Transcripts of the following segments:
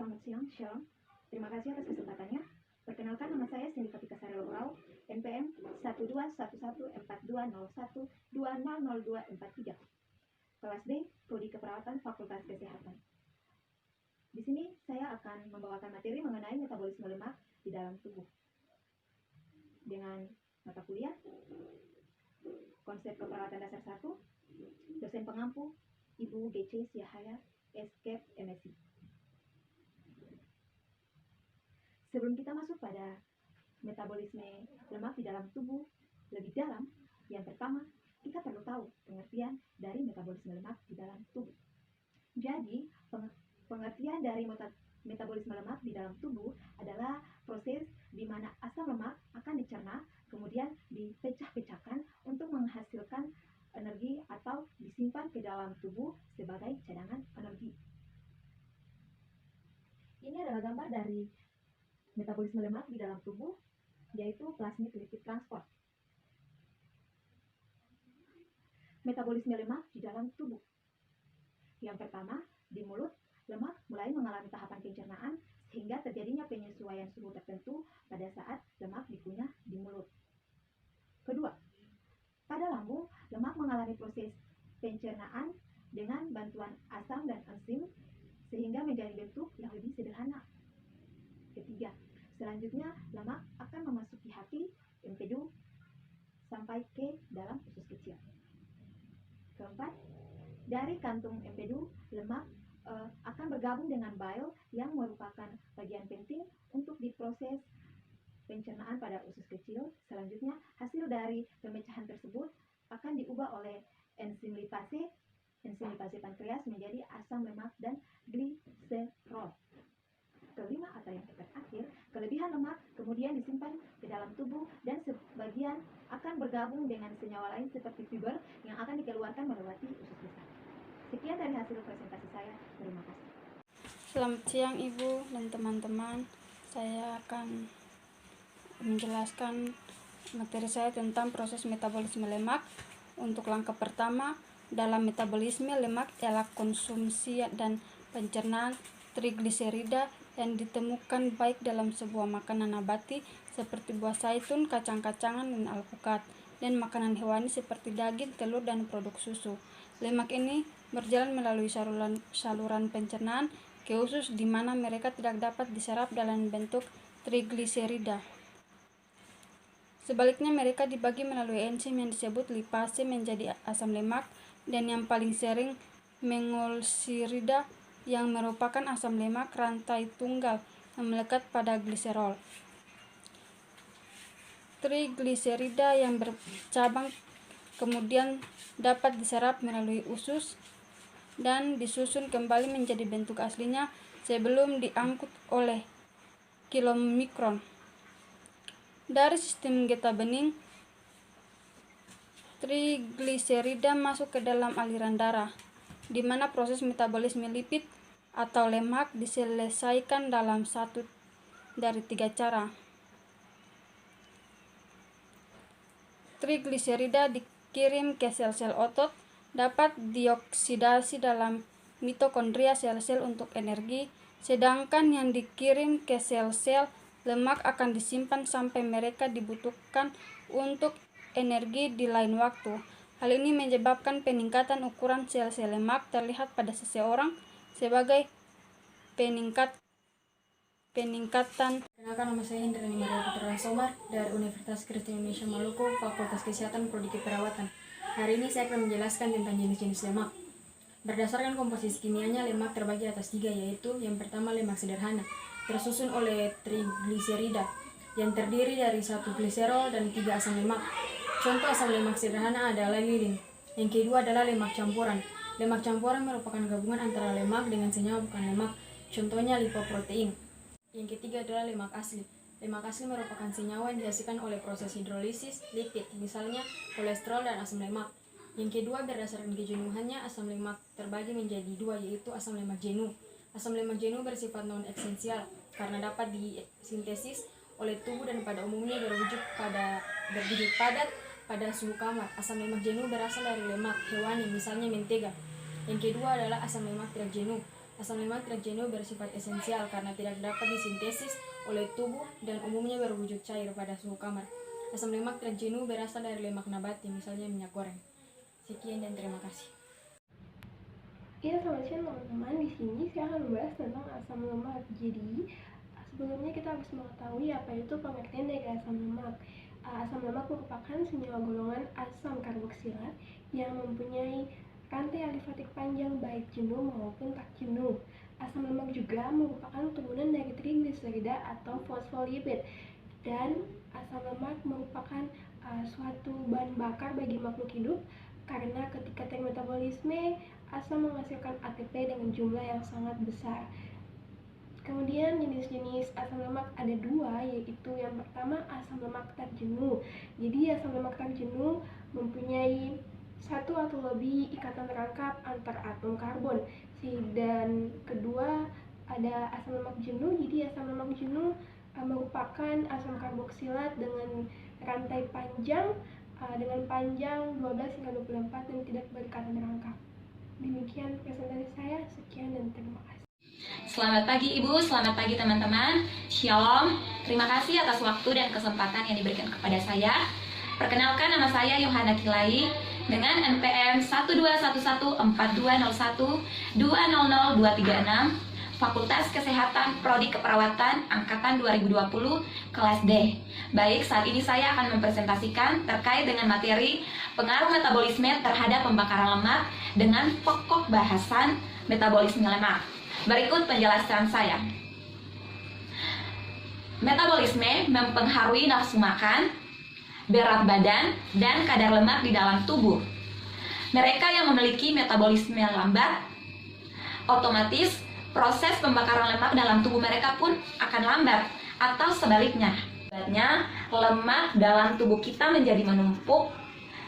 Selamat siang, Shalom. Terima kasih atas kesempatannya. Perkenalkan, nama saya Cindy Katika Sarel Urau, NPM 12114201200243, kelas D, Prodi Keperawatan Fakultas Kesehatan. Di sini saya akan membawakan materi mengenai metabolisme lemak di dalam tubuh dengan mata kuliah Konsep Keperawatan Dasar 1, dosen pengampu Ibu G.C. Syahaya, SKEP MSc. Sebelum kita masuk pada metabolisme lemak di dalam tubuh lebih dalam, yang pertama, kita perlu tahu pengertian dari metabolisme lemak di dalam tubuh. Jadi, pengertian dari metabolisme lemak di dalam tubuh adalah proses di mana asam lemak akan dicerna, kemudian dipecah-pecahkan untuk menghasilkan energi atau disimpan ke dalam tubuh sebagai cadangan energi. Ini adalah gambar dari metabolisme lemak di dalam tubuh, yaitu plasmid lipid transport. Metabolisme lemak di dalam tubuh. Yang pertama, di mulut, lemak mulai mengalami tahapan pencernaan sehingga terjadinya penyesuaian suhu tertentu pada saat lemak dikunyah di mulut. Kedua, pada lambung, lemak mengalami proses pencernaan dengan bantuan asam dan enzim sehingga menjadi bentuk yang lebih sederhana. Ketiga, selanjutnya lemak akan memasuki hati, empedu, sampai ke dalam usus kecil. Keempat, dari kantung empedu, lemak akan bergabung dengan bile yang merupakan bagian penting untuk diproses pencernaan pada usus kecil. Selanjutnya, hasil dari pemecahan tersebut akan diubah oleh enzim lipase pankreas menjadi asam lemak dan gliserol. Kelima atau yang terakhir, kelebihan lemak kemudian disimpan ke dalam tubuh dan sebagian akan bergabung dengan senyawa lain seperti fiber yang akan dikeluarkan melewati usus besar. Sekian dari hasil presentasi saya. Terima kasih. Selamat siang Ibu dan teman-teman. Saya akan menjelaskan materi saya tentang proses metabolisme lemak. Untuk langkah pertama dalam metabolisme lemak ialah konsumsi dan pencernaan trigliserida yang ditemukan baik dalam sebuah makanan nabati seperti buah zaitun, kacang-kacangan, dan alpukat, dan makanan hewani seperti daging, telur, dan produk susu. Lemak ini berjalan melalui saluran pencernaan ke usus di mana mereka tidak dapat diserap dalam bentuk trigliserida. Sebaliknya mereka dibagi melalui enzim yang disebut lipase menjadi asam lemak dan yang paling sering mengolsirida yang merupakan asam lemak rantai tunggal yang melekat pada gliserol. Trigliserida yang bercabang kemudian dapat diserap melalui usus dan disusun kembali menjadi bentuk aslinya sebelum diangkut oleh kilomikron. Dari sistem getah bening, trigliserida masuk ke dalam aliran darah, di mana proses metabolisme lipid atau lemak diselesaikan dalam satu dari 3 cara. Trigliserida dikirim ke sel-sel otot, dapat dioksidasi dalam mitokondria sel-sel untuk energi, sedangkan yang dikirim ke sel-sel lemak akan disimpan sampai mereka dibutuhkan untuk energi di lain waktu. Hal ini menyebabkan peningkatan ukuran sel-sel lemak terlihat pada seseorang sebagai peningkatan. Kenalkan, nama saya Indrani Maria Putra Somar dari Universitas Kristen Indonesia Maluku, Fakultas Kesehatan Prodi Keperawatan. Hari ini saya akan menjelaskan tentang jenis-jenis lemak. Berdasarkan komposisi kimianya, lemak terbagi atas 3, yaitu yang pertama lemak sederhana, tersusun oleh trigliserida, yang terdiri dari 1 gliserol dan 3 asam lemak. Contoh asam lemak sederhana adalah lilin. Yang kedua adalah lemak campuran. Lemak campuran merupakan gabungan antara lemak dengan senyawa bukan lemak, contohnya lipoprotein. Yang ketiga adalah lemak asli. Lemak asli merupakan senyawa yang dihasilkan oleh proses hidrolisis lipid, misalnya kolesterol dan asam lemak. Yang kedua, berdasarkan kejenuhannya, asam lemak terbagi menjadi 2, yaitu asam lemak jenuh. Asam lemak jenuh bersifat non-esensial karena dapat disintesis oleh tubuh dan pada umumnya berwujud padat pada suhu kamar. Asam lemak jenuh berasal dari lemak hewani, misalnya mentega. Yang kedua adalah asam lemak tidak jenuh. Asam lemak transjenuh bersifat esensial karena tidak dapat disintesis oleh tubuh dan umumnya berwujud cair pada suhu kamar. Asam lemak transjenuh berasal dari lemak nabati, misalnya minyak goreng. Sekian dan terima kasih. Ya, selamat siang teman-teman. Di sini saya akan membahas tentang asam lemak. Jadi, sebelumnya kita harus mengetahui apa itu pengertian dari asam lemak. Asam lemak merupakan senyawa golongan asam karboksilat yang mempunyai rantai alifatik panjang baik jenuh maupun tak jenuh. Asam lemak juga merupakan turunan dari trigliserida atau fosfolipid, dan asam lemak merupakan suatu bahan bakar bagi makhluk hidup karena ketika termetabolisme asam menghasilkan ATP dengan jumlah yang sangat besar. Kemudian jenis-jenis asam lemak ada dua, yaitu yang pertama asam lemak tak jenuh. Jadi asam lemak tak jenuh mempunyai satu atau lebih ikatan terangkap antar atom karbon. Dan kedua ada asam lemak jenuh. Jadi asam lemak jenuh merupakan asam karboksilat dengan rantai panjang dengan panjang 12 hingga 24 dan tidak berikatan terangkap. Demikian presentasi saya, sekian dan terima kasih. Selamat pagi Ibu, selamat pagi teman-teman. Shalom, terima kasih atas waktu dan kesempatan yang diberikan kepada saya. Perkenalkan, nama saya Yohana Kilai dengan NPM 1214201200236, Fakultas Kesehatan Prodi Keperawatan Angkatan 2020 kelas D. Baik, saat ini saya akan mempresentasikan terkait dengan materi pengaruh metabolisme terhadap pembakaran lemak dengan pokok bahasan metabolisme lemak. Berikut penjelasan saya. Metabolisme mempengaruhi nafsu makan, berat badan, dan kadar lemak di dalam tubuh. Mereka yang memiliki metabolisme lambat, otomatis proses pembakaran lemak dalam tubuh mereka pun akan lambat, atau sebaliknya. Akibatnya, lemak dalam tubuh kita menjadi menumpuk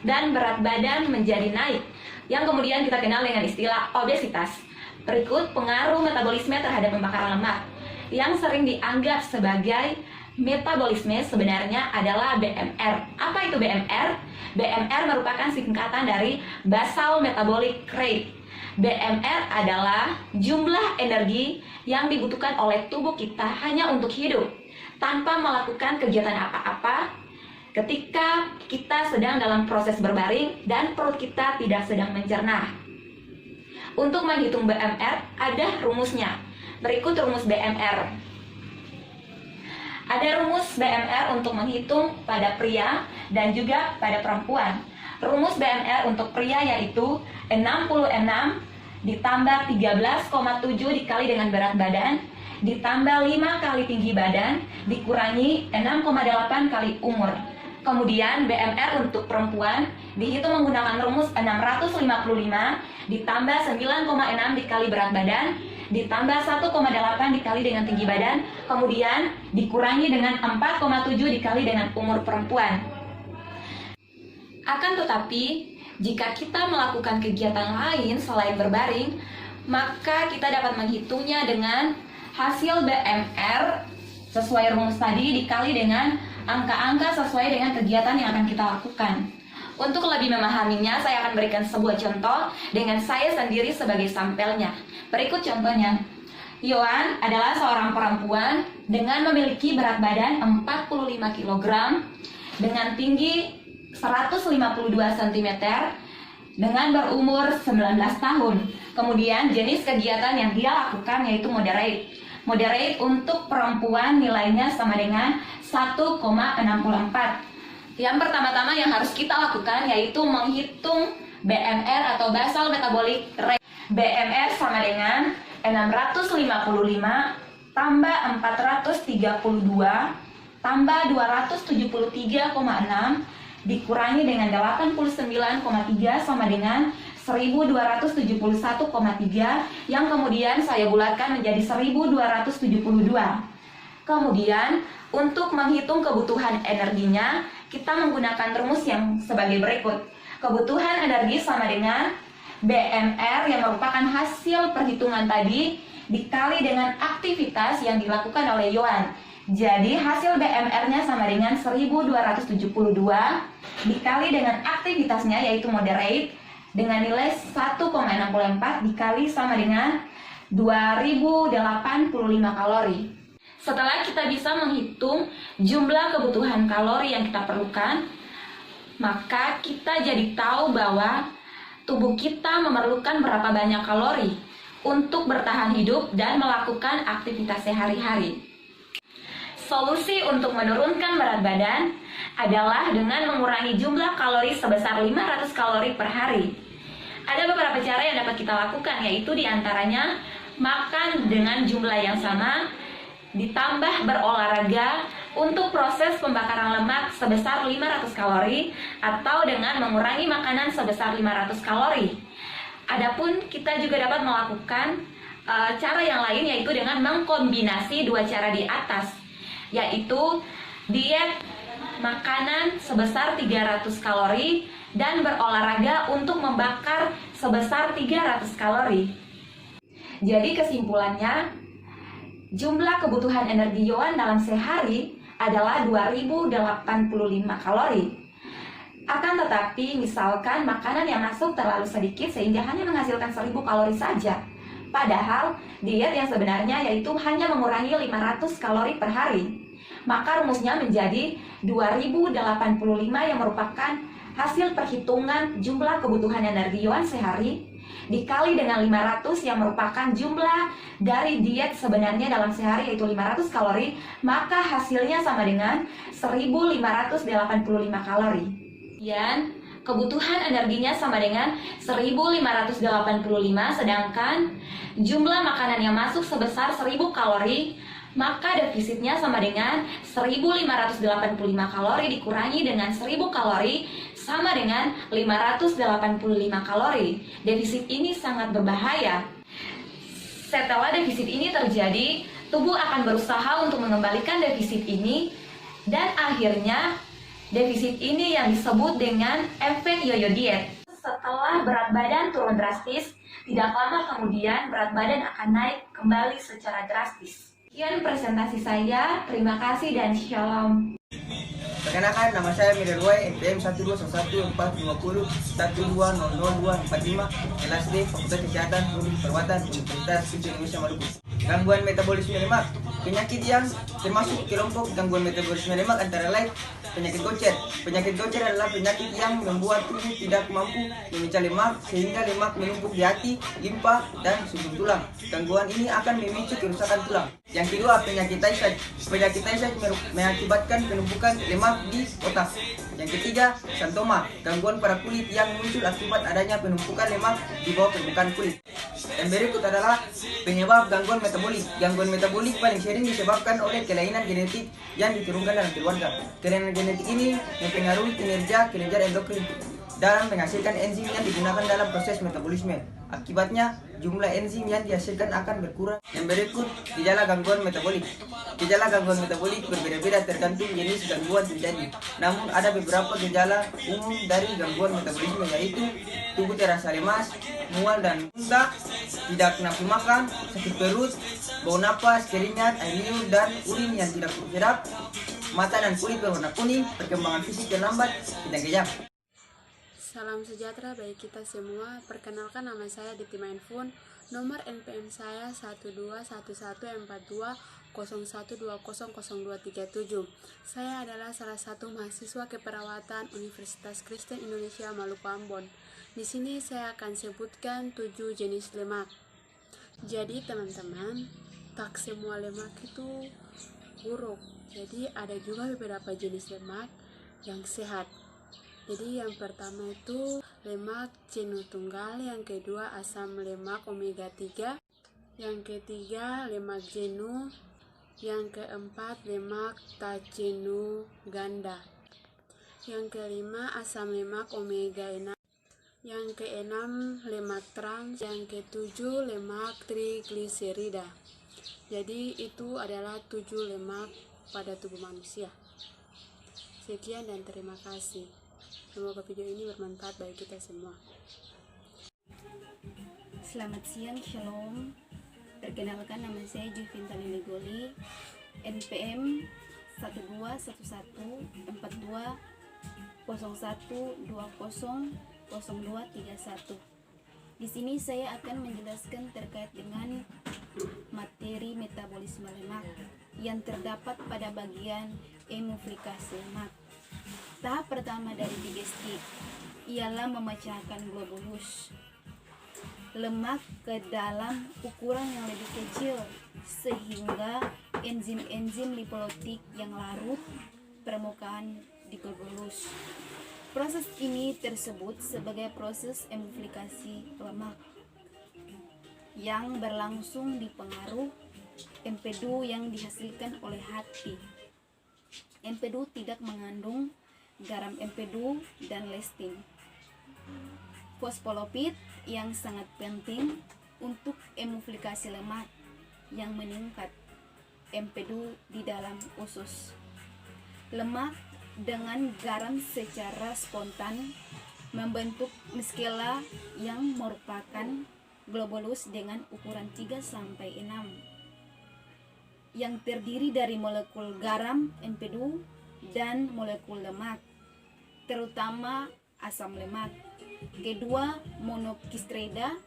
dan berat badan menjadi naik, yang kemudian kita kenal dengan istilah obesitas. Berikut pengaruh metabolisme terhadap pembakaran lemak yang sering dianggap sebagai metabolisme sebenarnya adalah BMR. Apa itu BMR? BMR merupakan singkatan dari basal metabolic rate. BMR adalah jumlah energi yang dibutuhkan oleh tubuh kita hanya untuk hidup tanpa melakukan kegiatan apa-apa ketika kita sedang dalam proses berbaring dan perut kita tidak sedang mencerna. Untuk menghitung BMR ada rumusnya. Berikut rumus BMR. Ada rumus BMR untuk menghitung pada pria dan juga pada perempuan. Rumus BMR untuk pria yaitu 66 ditambah 13,7 dikali dengan berat badan ditambah 5 kali tinggi badan dikurangi 6,8 kali umur. Kemudian BMR untuk perempuan dihitung menggunakan rumus 655 ditambah 9,6 dikali berat badan ditambah 1,8 dikali dengan tinggi badan, kemudian dikurangi dengan 4,7 dikali dengan umur perempuan. Akan tetapi, jika kita melakukan kegiatan lain selain berbaring, maka kita dapat menghitungnya dengan hasil BMR sesuai rumus tadi dikali dengan angka-angka sesuai dengan kegiatan yang akan kita lakukan. Untuk lebih memahaminya, saya akan berikan sebuah contoh dengan saya sendiri sebagai sampelnya. Berikut contohnya. Yohan adalah seorang perempuan dengan memiliki berat badan 45 kg dengan tinggi 152 cm dengan berumur 19 tahun. Kemudian jenis kegiatan yang dia lakukan yaitu moderate. Moderate untuk perempuan nilainya sama dengan 1,64. Yang pertama-tama yang harus kita lakukan yaitu menghitung BMR atau basal metabolic rate. BMR sama dengan 655 tambah 432 tambah 273,6 dikurangi dengan 89,3 sama dengan 1271,3 yang kemudian saya bulatkan menjadi 1272. Kemudian untuk menghitung kebutuhan energinya kita menggunakan rumus yang sebagai berikut. Kebutuhan energi sama dengan BMR yang merupakan hasil perhitungan tadi dikali dengan aktivitas yang dilakukan oleh Yohan. Jadi hasil BMR-nya sama dengan 1272 dikali dengan aktivitasnya yaitu moderate dengan nilai 1,64 dikali sama dengan 2085 kalori. Setelah kita bisa menghitung jumlah kebutuhan kalori yang kita perlukan, maka kita jadi tahu bahwa tubuh kita memerlukan berapa banyak kalori untuk bertahan hidup dan melakukan aktivitas sehari-hari. Solusi untuk menurunkan berat badan adalah dengan mengurangi jumlah kalori sebesar 500 kalori per hari. Ada beberapa cara yang dapat kita lakukan, yaitu diantaranya makan dengan jumlah yang sama, ditambah berolahraga untuk proses pembakaran lemak sebesar 500 kalori atau dengan mengurangi makanan sebesar 500 kalori. Adapun kita juga dapat melakukan cara yang lain, yaitu dengan mengkombinasi dua cara di atas, yaitu diet makanan sebesar 300 kalori dan berolahraga untuk membakar sebesar 300 kalori. Jadi kesimpulannya, jumlah kebutuhan energi Yohan dalam sehari adalah 2085 kalori. Akan tetapi, misalkan makanan yang masuk terlalu sedikit sehingga hanya menghasilkan 1000 kalori saja. Padahal, diet yang sebenarnya yaitu hanya mengurangi 500 kalori per hari. Maka rumusnya menjadi 2085 yang merupakan hasil perhitungan jumlah kebutuhan energi Yohan sehari dikali dengan 500 yang merupakan jumlah dari diet sebenarnya dalam sehari, yaitu 500 kalori, maka hasilnya sama dengan 1585 kalori. Dan kebutuhan energinya sama dengan 1585, sedangkan jumlah makanan yang masuk sebesar 1000 kalori, maka defisitnya sama dengan 1585 kalori dikurangi dengan 1000 kalori sama dengan 585 kalori. Defisit ini sangat berbahaya. Setelah defisit ini terjadi, tubuh akan berusaha untuk mengembalikan defisit ini, dan akhirnya defisit ini yang disebut dengan efek yoyo diet. Setelah berat badan turun drastis, tidak lama kemudian berat badan akan naik kembali secara drastis. Sekian presentasi saya, terima kasih dan shalom. Perkenalkan, nama saya Mirelway, NPM 1214450120045, kelas D, Fakultas Kesehatan Prodi Perawatan Universitas Kristen Indonesia Maluku. Gangguan metabolisme lemak. Penyakit yang termasuk kelompok gangguan metabolisme lemak antara lain penyakit Gaucher. Penyakit Gaucher adalah penyakit yang membuat tubuh tidak mampu memecah lemak sehingga lemak menumpuk di hati, limpa, dan sumsum tulang. Gangguan ini akan memicu kerusakan tulang. Yang kedua, penyakit Tay-Sachs. Penyakit Tay-Sachs mengakibatkan penumpukan lemak di otak. Yang ketiga, xanthoma, gangguan pada kulit yang muncul akibat adanya penumpukan lemak di bawah permukaan kulit. Dan berikut adalah penyebab gangguan metabolik. Gangguan metabolik paling sering disebabkan oleh kelainan genetik yang diturunkan dalam keluarga. Kelainan genetik ini mempengaruhi kinerja endokrin dalam menghasilkan enzim yang digunakan dalam proses metabolisme. Akibatnya, jumlah enzim yang dihasilkan akan berkurang. Yang berikut, gejala gangguan metabolik. Gejala gangguan metabolik berbeda-beda tergantung jenis gangguan terjadi. Namun, ada beberapa gejala umum dari gangguan metabolisme, yaitu tubuh terasa lemas, mual dan muntah, tidak nafsu makan, sakit perut, bau napas, keringat, air liur, dan urin yang tidak sedap, mata dan kulit berwarna kuning, perkembangan fisik yang lambat, dan kejam. Salam sejahtera bagi kita semua. Perkenalkan, nama saya Diti Mainfun. Nomor NPM saya 1211420120027. Saya adalah salah satu mahasiswa keperawatan Universitas Kristen Indonesia Maluku Ambon. Di sini saya akan sebutkan 7 jenis lemak. Jadi teman-teman, tak semua lemak itu buruk. Jadi ada juga beberapa jenis lemak yang sehat. Jadi yang pertama itu lemak jenuh tunggal, yang kedua asam lemak omega 3, yang ketiga lemak jenuh, yang keempat lemak tak jenuh ganda, yang kelima asam lemak omega 6, yang keenam lemak trans, yang ketujuh lemak trigliserida. Jadi itu adalah 7 lemak pada tubuh manusia. Sekian dan terima kasih. Semoga video ini bermanfaat bagi kita semua. Selamat siang, shalom. Perkenalkan, nama saya Juvinta Lilegoli, NPM 1214201200231. Di sini saya akan menjelaskan terkait dengan metabolisme lemak yang terdapat pada bagian emulsifikasi lemak. Tahap pertama dari digesti ialah memecahkan globulus lemak ke dalam ukuran yang lebih kecil sehingga enzim-enzim lipolytik yang larut permukaan di globulus. Proses ini tersebut sebagai proses emulsifikasi lemak yang berlangsung dipengaruhi empedu yang dihasilkan oleh hati. Empedu tidak mengandung garam empedu dan lestin. Fosfolipid yang sangat penting untuk emulsifikasi lemak yang meningkat empedu di dalam usus. Lemak dengan garam secara spontan membentuk miskela yang merupakan globulus dengan ukuran 3-6 yang terdiri dari molekul garam empedu dan molekul lemak, terutama asam lemak, kedua monokistrida,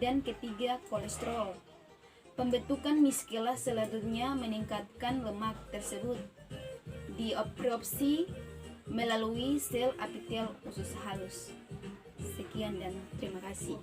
dan ketiga kolesterol. Pembentukan miskela selanjutnya meningkatkan lemak tersebut diabsorpsi melalui sel epitel usus halus. Sekian dan terima kasih.